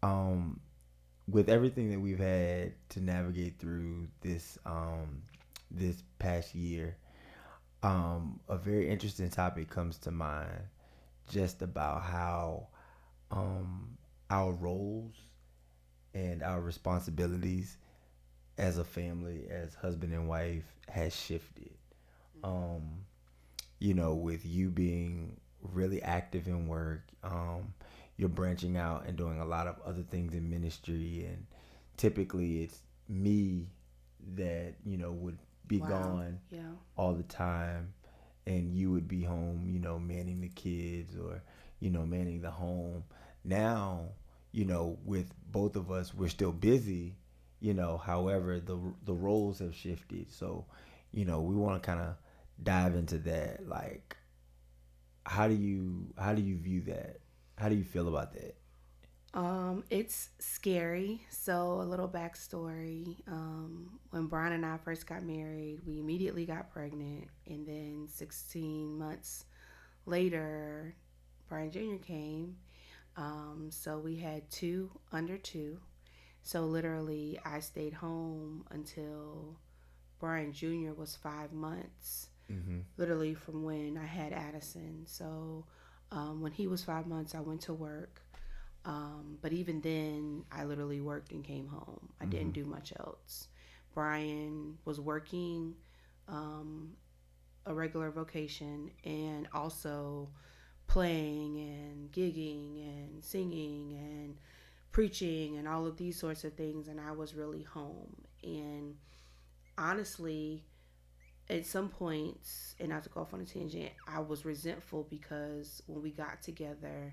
um, with everything that we've had to navigate through this past year, a very interesting topic comes to mind, just about how um, our roles and our responsibilities as a family, as husband and wife, has shifted. Um, with you being really active in work, you're branching out and doing a lot of other things in ministry, and typically it's me that would be Wow. gone Yeah. all the time, and you would be home, manning the kids, or manning the home. Now, with both of us, we're still busy, however, the roles have shifted. So we want to kind of dive into that. Like, how do you view that? How do you feel about that? It's scary. So a little backstory. When Brian and I first got married, we immediately got pregnant, and then 16 months later, Brian Jr. came. So we had two under two. So literally, I stayed home until Brian Jr. was 5 months. Mm-hmm. Literally from when I had Addison. So when he was 5 months, I went to work. But even then, I literally worked and came home. I Mm-hmm. didn't do much else. Brian was working um, a regular vocation and also playing and gigging and singing and preaching and all of these sorts of things. And I was really home. And honestly, at some points, and not to go off on a tangent, I was resentful because when we got together,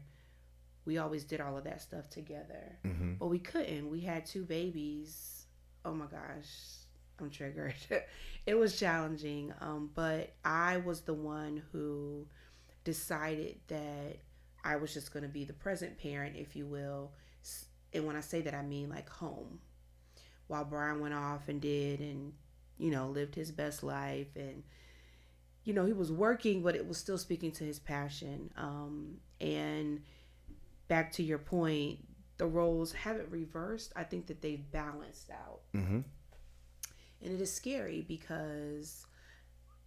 we always did all of that stuff together. Mm-hmm. But we couldn't. We had two babies. Oh my gosh, I'm triggered. It was challenging, but I was the one who decided that I was just going to be the present parent, if you will. And when I say that, I mean like home. While Brian went off and did and, lived his best life. And, he was working, but it was still speaking to his passion. And back to your point, the roles haven't reversed. I think that they've balanced out. Mm-hmm. And it is scary because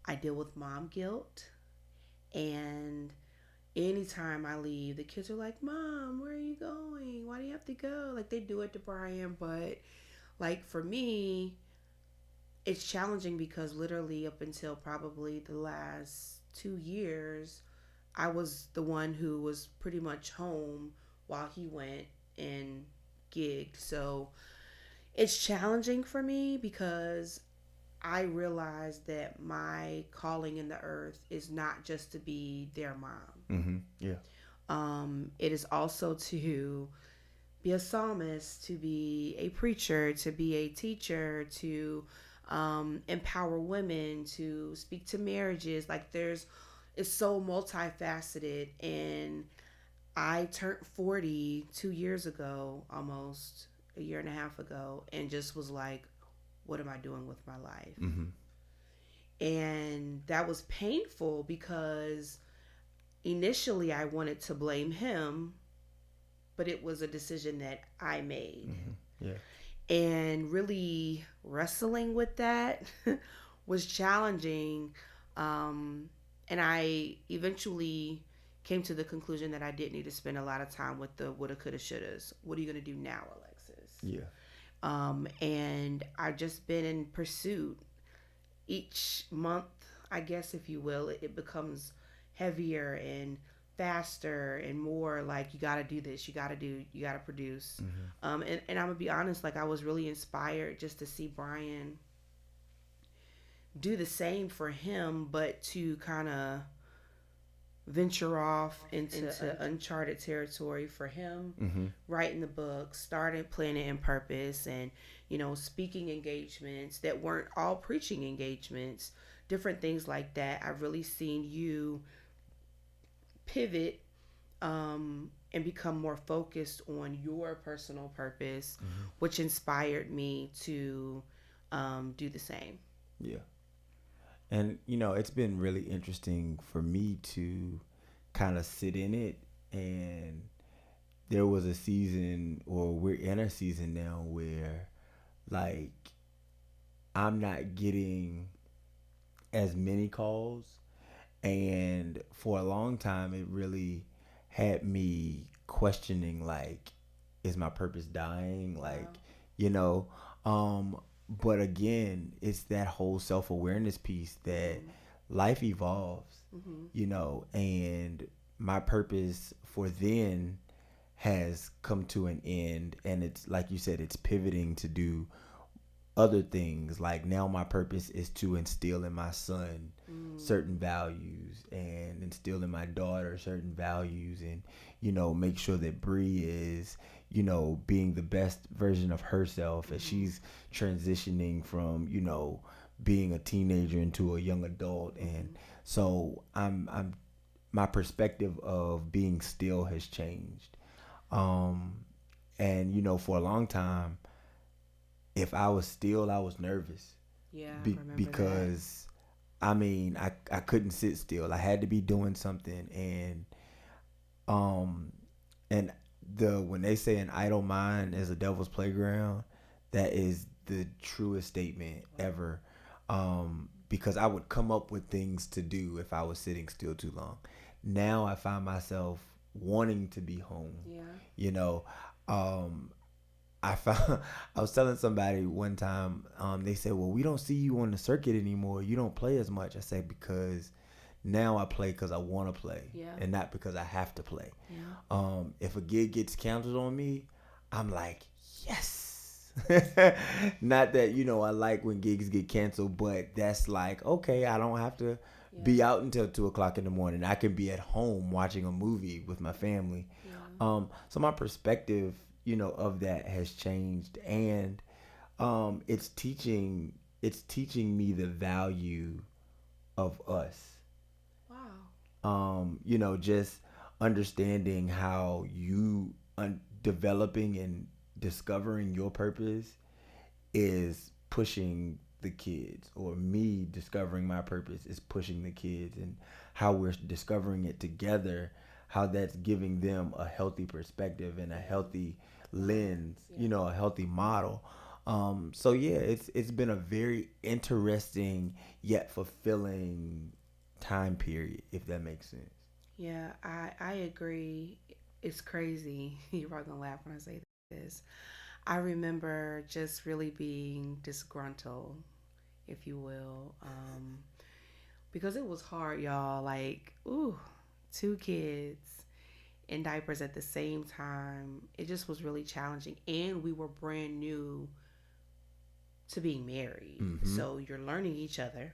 I deal with mom guilt. And anytime I leave, the kids are like, Mom, where are you going? Why do you have to go? Like, they do it to Brian. But, like, for me, it's challenging because literally up until probably the last 2 years, I was the one who was pretty much home while he went and gigged. So it's challenging for me because I realize that my calling in the earth is not just to be their mom. Mm-hmm. Yeah. It is also to be a psalmist, to be a preacher, to be a teacher, to empower women, to speak to marriages. Like it's so multifaceted. And I turned 40 2 years ago, almost a year and a half ago, and just was like, what am I doing with my life? Mm-hmm. And that was painful because initially I wanted to blame him, but it was a decision that I made. Mm-hmm. Yeah. And really wrestling with that was challenging. Um, and I eventually came to the conclusion that I didn't need to spend a lot of time with the woulda, coulda, shouldas. What are you going to do now, Alexis? Yeah. And I've just been in pursuit. Each month, I guess, if you will, it becomes heavier and faster and more like you got to do this, you got to produce. Mm-hmm. And I'm gonna be honest, like I was really inspired just to see Brian do the same for him, but to kind of venture off into uncharted territory for him, Mm-hmm. writing the book, starting Planet and Purpose, and speaking engagements that weren't all preaching engagements, different things like that. I've really seen you pivot and become more focused on your personal purpose, Mm-hmm. which inspired me to do the same. Yeah. And it's been really interesting for me to kind of sit in it and there was a season, or we're in a season now where like I'm not getting as many calls, and for a long time it really had me questioning, like, is my purpose dying, Wow. like, you know um but again, it's that whole self-awareness piece that Mhm. life evolves, Mhm. and my purpose for then has come to an end, and it's like you said, it's pivoting to do other things. Like, now my purpose is to instill in my son certain Mm. values, and instill in my daughter certain values, and make sure that Bree is being the best version of herself as Mhm. she's transitioning from being a teenager into a young adult. And Mhm. so I'm my perspective of being still has changed. um and for a long time, if I was still, I was nervous, Yeah, I remember that. because I mean, I couldn't sit still. I had to be doing something. Um and the when they say an idle mind is a devil's playground, that is the truest statement Wow. ever. Because I would come up with things to do if I was sitting still too long. Now I find myself wanting to be home. Yeah. You know, um, I found I was telling somebody one time. They said, "Well, we don't see you on the circuit anymore. You don't play as much." I said, "Because now I play because I want to play, Yeah. and not because I have to play." Yeah. If a gig gets canceled on me, I'm like, yes. Not that I like when gigs get canceled, but that's like, okay, I don't have to Yeah. be out until 2 o'clock in the morning. I can be at home watching a movie with my family. Yeah. So my perspective, of that has changed, and it's teaching me the value of us. Wow. Just understanding how developing and discovering your purpose is pushing the kids, or me discovering my purpose is pushing the kids, and how we're discovering it together, how that's giving them a healthy perspective and a Yeah. healthy Model. lens, Yeah. a healthy model. So yeah, it's been a very interesting yet fulfilling time period, if that makes sense. Yeah, I agree. It's crazy. You're probably gonna laugh when I say this. I remember just really being disgruntled, if you will, because it was hard, y'all. Like, ooh, two kids in diapers at the same time. It just was really challenging, and we were brand new to being married, Mm-hmm. so you're learning each other.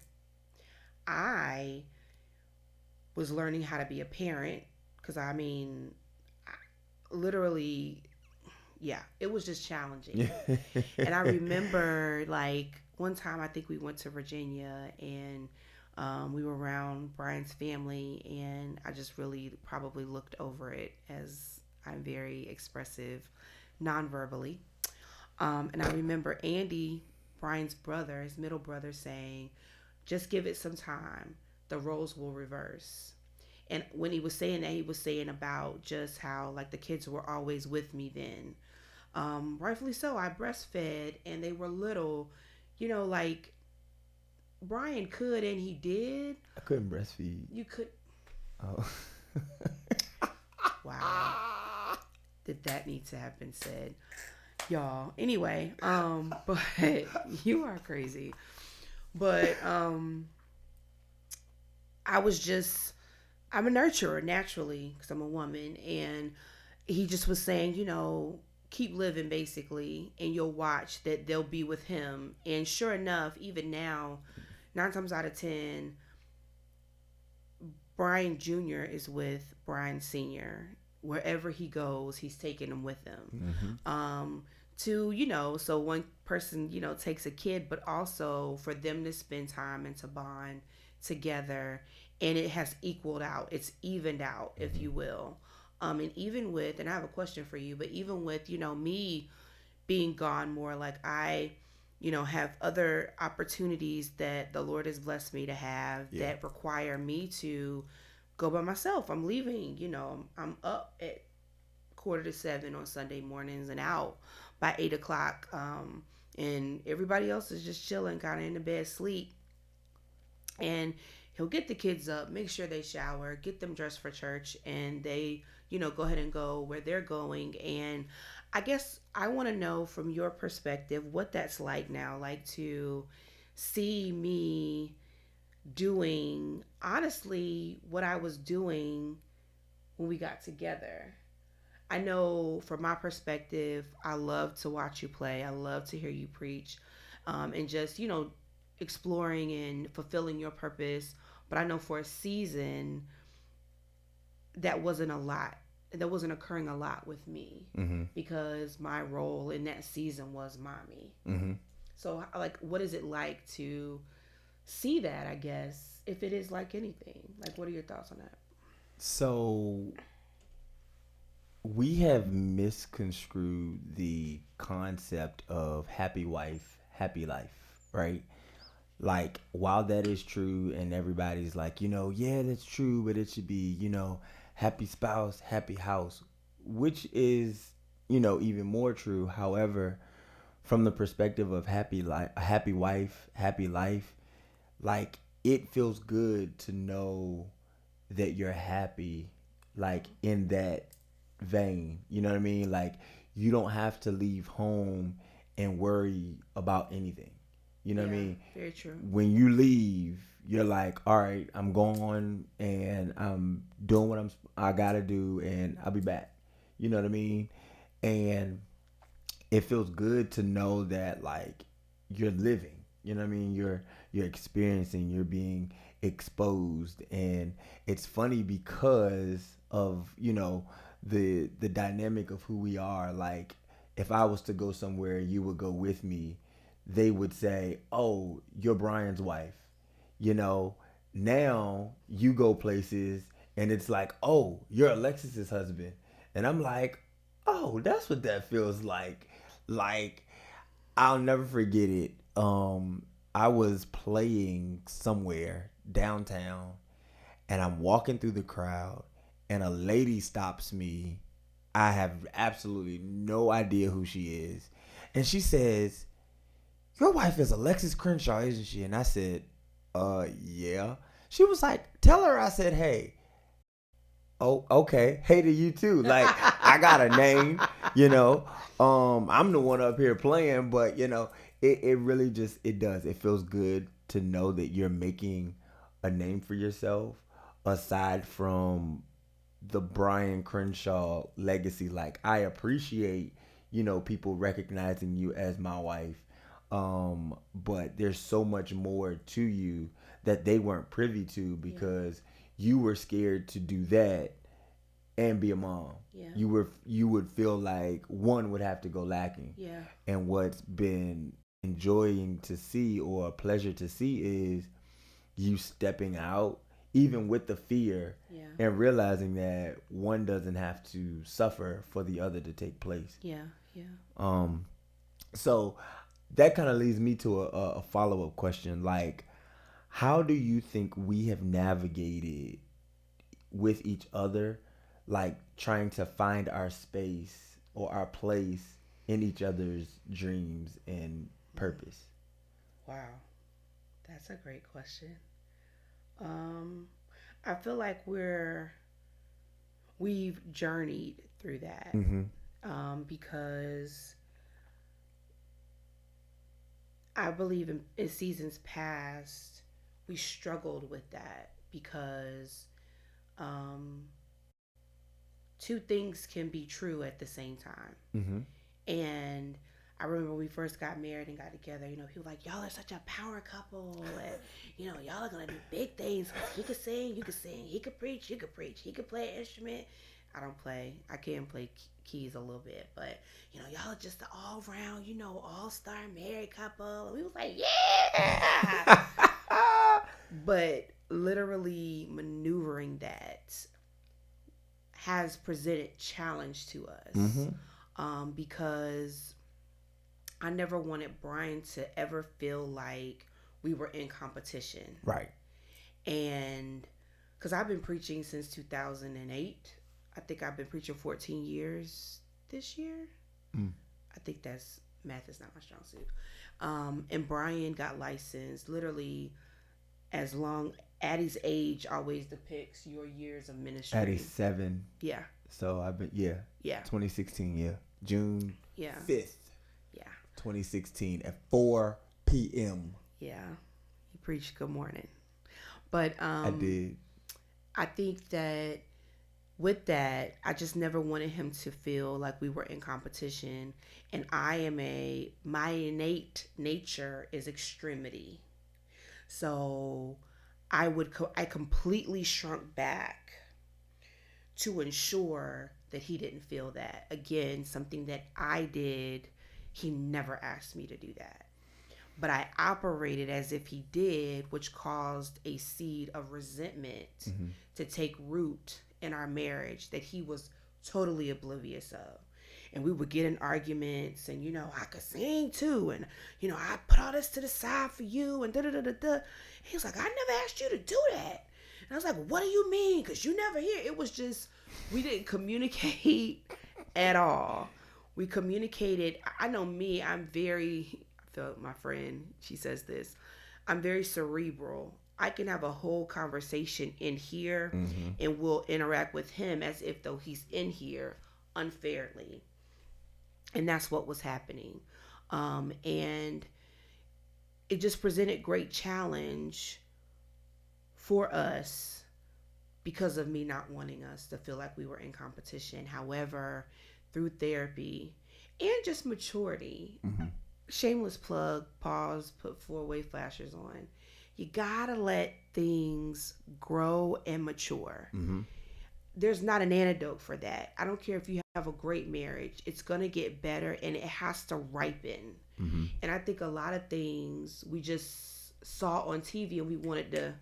I was learning how to be a parent because I mean, literally, yeah, it was just challenging. And I remember like one time I think we went to Virginia, and we were around Brian's family, and I just really probably looked over it, as I'm very expressive non-verbally. And I remember Andy, Brian's brother, his middle brother, saying, just give it some time. The roles will reverse. And when he was saying that, he was saying about just how like the kids were always with me then. Rightfully so. I breastfed and they were little. Like Brian could and he did. I couldn't breastfeed. You could. Oh. Wow. Did that need to have been said, y'all? Anyway, but you are crazy. But I was just I'm a nurturer naturally because I'm a woman, and he just was saying, keep living basically, and you'll watch that they'll be with him. And sure enough, even now, 9 times out of 10, Brian Jr. is with Brian Sr. Wherever he goes, he's taking him with him. Mm-hmm. To so one person takes a kid, but also for them to spend time and to bond together, and it has equaled out, it's evened out, if Mm-hmm. you will. And even with, and I have a question for you, but even with me being gone more, like I have other opportunities that the Lord has blessed me to have Yeah. that require me to go by myself. I'm leaving, I'm up at quarter to 7 on Sunday mornings and out by 8 o'clock. And everybody else is just chilling, kind of in the bed, sleep. And he'll get the kids up, make sure they shower, get them dressed for church, and they, go ahead and go where they're going. And I guess I want to know from your perspective what that's like now, like to see me doing honestly what I was doing when we got together. I know from my perspective, I love to watch you play. I love to hear you preach, and just, exploring and fulfilling your purpose. But I know for a season, that wasn't a lot. That wasn't occurring a lot with me Mm-hmm. because my role in that season was mommy. Mm-hmm. So, like, what is it like to see that, I guess, if it is like anything? Like, what are your thoughts on that? So we have misconstrued the concept of happy wife, happy life, right? Like, while that is true, and everybody's like, yeah, that's true, but it should be, happy spouse, happy house, which is, even more true. However, from the perspective of happy life, happy wife, happy life, like, it feels good to know that you're happy, like, in that vein. You know what I mean? Like, you don't have to leave home and worry about anything. You know what I Yeah, mean? very true. When you leave, you're like, all right, I'm going and I'm doing what I gotta do, and I'll be back. You know what I mean? And it feels good to know that, like, you're living. You know what I mean? You're experiencing. You're being exposed, and it's funny because of the dynamic of who we are. Like, if I was to go somewhere, you would go with me. They would say, "Oh, you're Brian's wife." You know, now you go places, and it's like, "Oh, you're Alexis's husband," and I'm like, "Oh, that's what that feels like." Like, I'll never forget it. I was playing somewhere downtown, and I'm walking through the crowd, and a lady stops me. I have absolutely no idea who she is, and she says, "Your wife is Alexis Crenshaw, isn't she?" And I said, yeah." She was like, "Tell her I said hey." Oh, okay. Hey to you too. Like, I got a name, you know. I'm the one up here playing, but it really just, it does. It feels good to know that you're making a name for yourself aside from the Brian Crenshaw legacy. Like, I appreciate, people recognizing you as my wife. But there's so much more to you that they weren't privy to Yeah. because you were scared to do that and be a mom. Yeah. You would feel like one would have to go lacking. Yeah. And what's been enjoying to see, or a pleasure to see, is you stepping out even with the fear, Yeah. and realizing that one doesn't have to suffer for the other to take place. Yeah. Yeah. Um so that kind of leads me to a follow-up question. Like, how do you think we have navigated with each other, like trying to find our space or our place in each other's dreams and purpose? Wow. That's a great question. Um, I feel like we've journeyed through that, Mm-hmm. because I believe in seasons past we struggled with that because um, two things can be true at the same time. Mm-hmm. And I remember when we first got married and got together, people were like, y'all are such a power couple. And, y'all are going to do big things. He could sing, you could sing. He could preach, you could preach. He could play an instrument. I don't play. I can play keys a little bit. But, y'all are just the all round, all-star married couple. And we was like, yeah. But literally maneuvering that has presented challenge to us, Mm-hmm. because I never wanted Brian to ever feel like we were in competition. Right. And because I've been preaching since 2008, I think I've been preaching 14 years this year. Mm. I think that's math is not my strong suit. And Brian got licensed literally as long Addie's age always depicts your years of Addie's ministry. 7. Yeah, So I've been, yeah, yeah, 2016, yeah. June yeah, 5th, yeah, 2016 at 4 p.m. yeah. He preached good morning. But I did. I think that with that, I just never wanted him to feel like we were in competition. And my innate nature is extremity. So I completely shrunk back to ensure that he didn't feel that. Again, something that I did, he never asked me to do that. But I operated as if he did, which caused a seed of resentment Mm-hmm. to take root in our marriage that he was totally oblivious of. And we would get in arguments, and I could sing too, and I put all this to the side for you, and da da da da da. He was like, I never asked you to do that. And I was like, what do you mean? Because you never hear. It was just, we didn't communicate at all. We communicated. I know me, I feel my friend, she says this, I'm very cerebral. I can have a whole conversation in here Mm-hmm. and we'll interact with him as if though he's in here unfairly. And that's what was happening. And it just presented great challenge for us because of me not wanting us to feel like we were in competition. However, through therapy and just maturity, Mm-hmm. shameless plug, pause, put four-way flashers on. You gotta let things grow and mature. Mm-hmm. There's not an antidote for that. I don't care if you have a great marriage, it's gonna get better and it has to ripen. Mm-hmm. And I think a lot of things we just saw on TV and we wanted to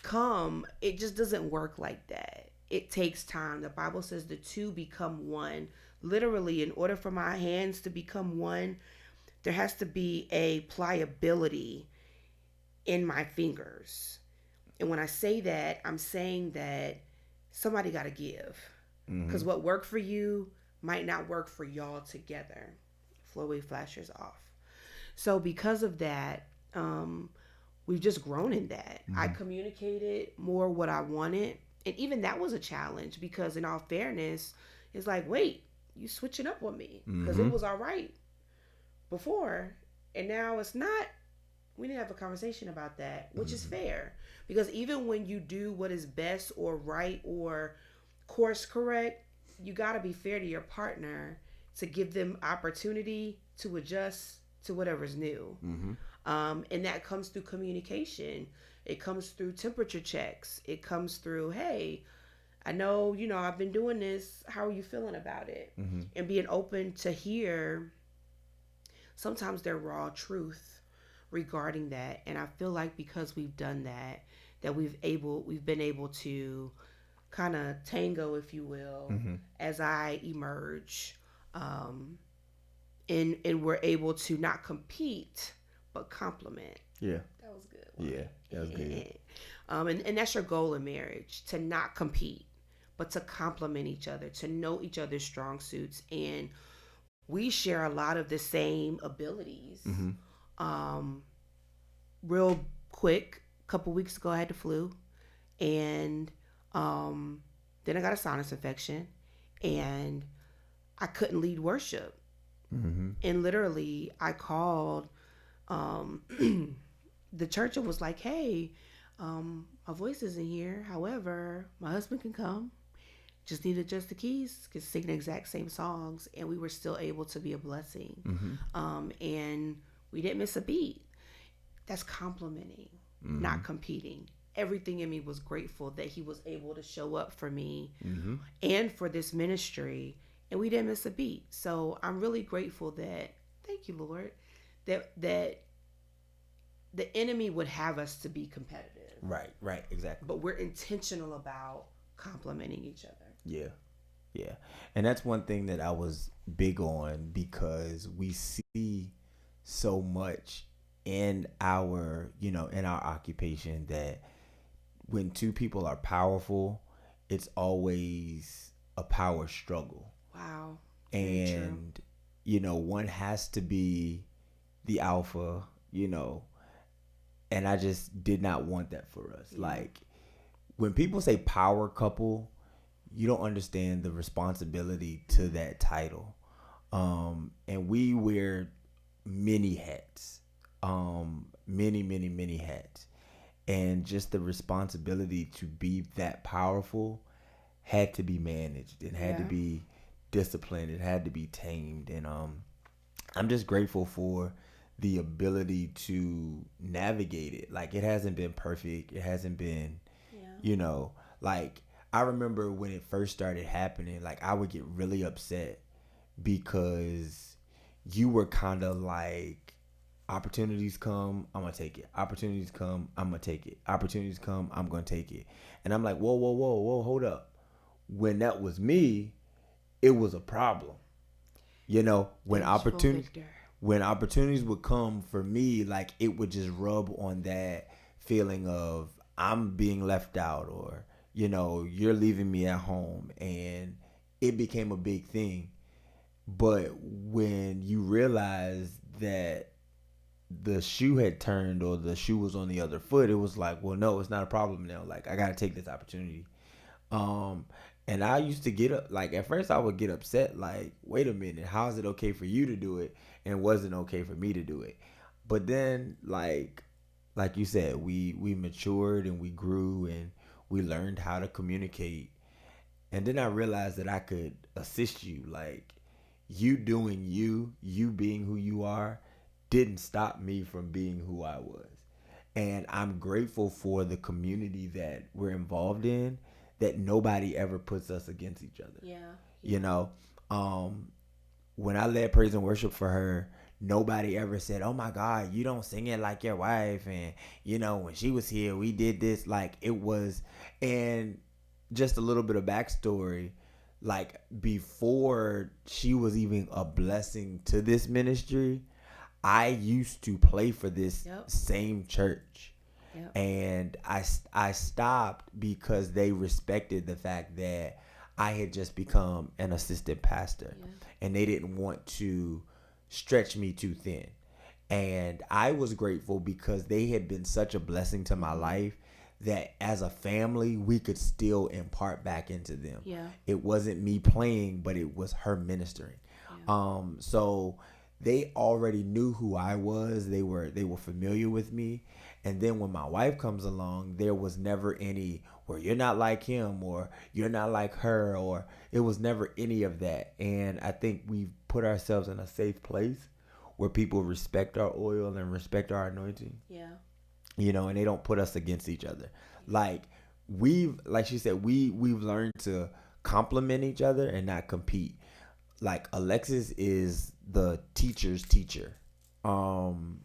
come, it just doesn't work like that. It takes time. The Bible says the two become one. Literally, in order for my hands to become one, there has to be a pliability in my fingers. And when I say that, I'm saying that somebody got to give. Because Mm-hmm. what worked for you might not work for y'all together. Flowway flashers off. So because of that, we've just grown in that. I Mm-hmm. communicated more what I wanted. And even that was a challenge because in all fairness, it's like, wait, you switching up on me. Because Mm-hmm. it was all right before. And now it's not. We need to have a conversation about that, which is fair. Because even when you do what is best or right or course correct, you got to be fair to your partner to give them opportunity to adjust to whatever's new. Mm-hmm. And that comes through communication. It comes through temperature checks. It comes through, hey, I know, I've been doing this. How are you feeling about it? Mm-hmm. And being open to hear sometimes their raw truth regarding that. And I feel like because we've done that, that we've been able to kind of tango, if you will, Mm-hmm. as I emerge. And we're able to not compete, but complement. Yeah. That was good. Yeah. That was good. And that's your goal in marriage, to not compete, but to complement each other, to know each other's strong suits. And we share a lot of the same abilities. Mm-hmm. Real quick, a couple weeks ago, I had the flu. And then I got a sinus infection. And I couldn't lead worship. Mm-hmm. And literally, I called the church and was like, hey, my voice isn't here. However, my husband can come. Just need to adjust the keys, can sing the exact same songs, and we were still able to be a blessing. Mm-hmm. And we didn't miss a beat. That's complimenting, Mm-hmm. not competing. Everything in me was grateful that he was able to show up for me Mm-hmm. and for this ministry, and we didn't miss a beat. So I'm really grateful that, thank you, Lord, that the enemy would have us to be competitive. Right, exactly. But we're intentional about complimenting each other. Yeah. Yeah. And that's one thing that I was big on because we see so much in our occupation that when two people are powerful, it's always a power struggle. Wow. Very true. And, one has to be the alpha, and I just did not want that for us. Yeah. Like, when people say power couple, you don't understand the responsibility to that title. And we wear many hats, many, many, many hats. And just the responsibility to be that powerful had to be managed. It had to Yeah. be disciplined. It had to be tamed. And I'm just grateful for the ability to navigate it. Like, it hasn't been perfect. It hasn't been, Yeah. like, I remember when it first started happening, like, I would get really upset because you were kind of like, opportunities come, I'm gonna take it. Opportunities come, I'm gonna take it. Opportunities come, I'm gonna take it. And I'm like, whoa, whoa, whoa, whoa, hold up. When that was me, it was a problem. When Vengeful Victor. opportunities would come for me, like, it would just rub on that feeling of I'm being left out, or you're leaving me at home, and it became a big thing. But when you realize that the shoe had turned, or the shoe was on the other foot, it was like, well, no, it's not a problem now. Like, I gotta take this opportunity. Um, and I used to get up, like, at first I would get upset, like, wait a minute, how is it okay for you to do it and wasn't okay for me to do it? But then, like you said, we matured and we grew and we learned how to communicate. And then I realized that I could assist you. Like, you doing you being who you are, didn't stop me from being who I was. And I'm grateful for the community that we're involved in, that nobody ever puts us against each other. Yeah. You Yeah. know, um, when I led praise and worship for her, nobody ever said, "Oh my God, you don't sing it like your wife." And when she was here, we did this. Like, it was, and just a little bit of backstory. Like, before she was even a blessing to this ministry, I used to play for this Yep. same church, Yep. and I stopped because they respected the fact that I had just become an assistant pastor, Yeah. and they didn't want to stretch me too thin. And I was grateful because they had been such a blessing to my Mm-hmm. life that as a family we could still impart back into them. Yeah. It wasn't me playing, but it was her ministering. Yeah. So they already knew who I was. They were familiar with me. And then when my wife comes along, there was never any where you're not like him or you're not like her, or it was never any of that. And I think we've put ourselves in a safe place where people respect our oil and respect our anointing, Yeah. and they don't put us against each other. Like, like she said, we've learned to complement each other and not compete. Like, Alexis is the teacher's teacher. Um,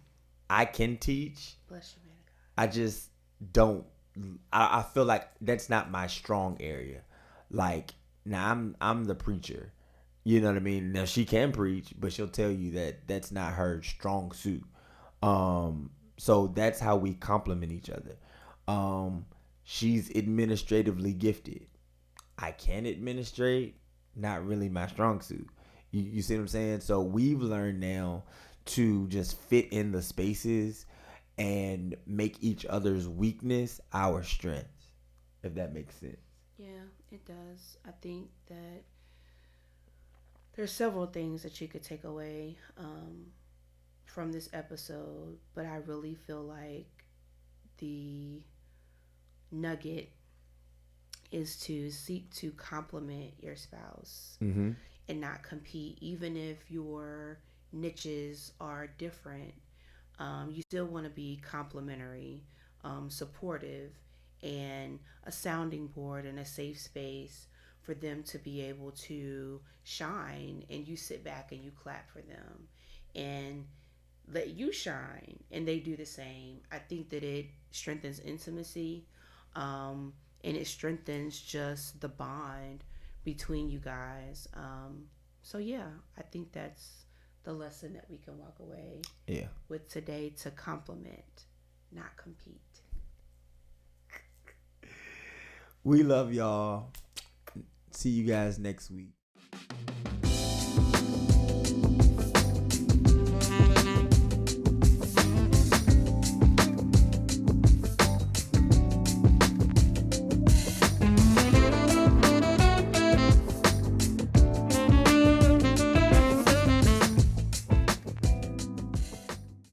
I can teach. Bless you, man of God. I just don't. I feel like that's not my strong area. Like, now I'm the preacher. You know what I mean? Now, she can preach, but she'll tell you that that's not her strong suit. So that's how we complement each other. Um, she's administratively gifted. I can administrate, not really my strong suit. You see what I'm saying? So we've learned now to just fit in the spaces and make each other's weakness our strength, if that makes sense. Yeah, it does. I think that there's several things that you could take away from this episode, but I really feel like the nugget is to seek to complement your spouse Mm-hmm. and not compete, even if your niches are different. You still want to be complementary, supportive, and a sounding board and a safe space for them to be able to shine. And you sit back and you clap for them and let you shine, and they do the same. I think that it strengthens intimacy, um, and it strengthens just the bond between you guys. So, yeah, I think that's the lesson that we can walk away Yeah. with today: to compliment, not compete. We love y'all. See you guys next week.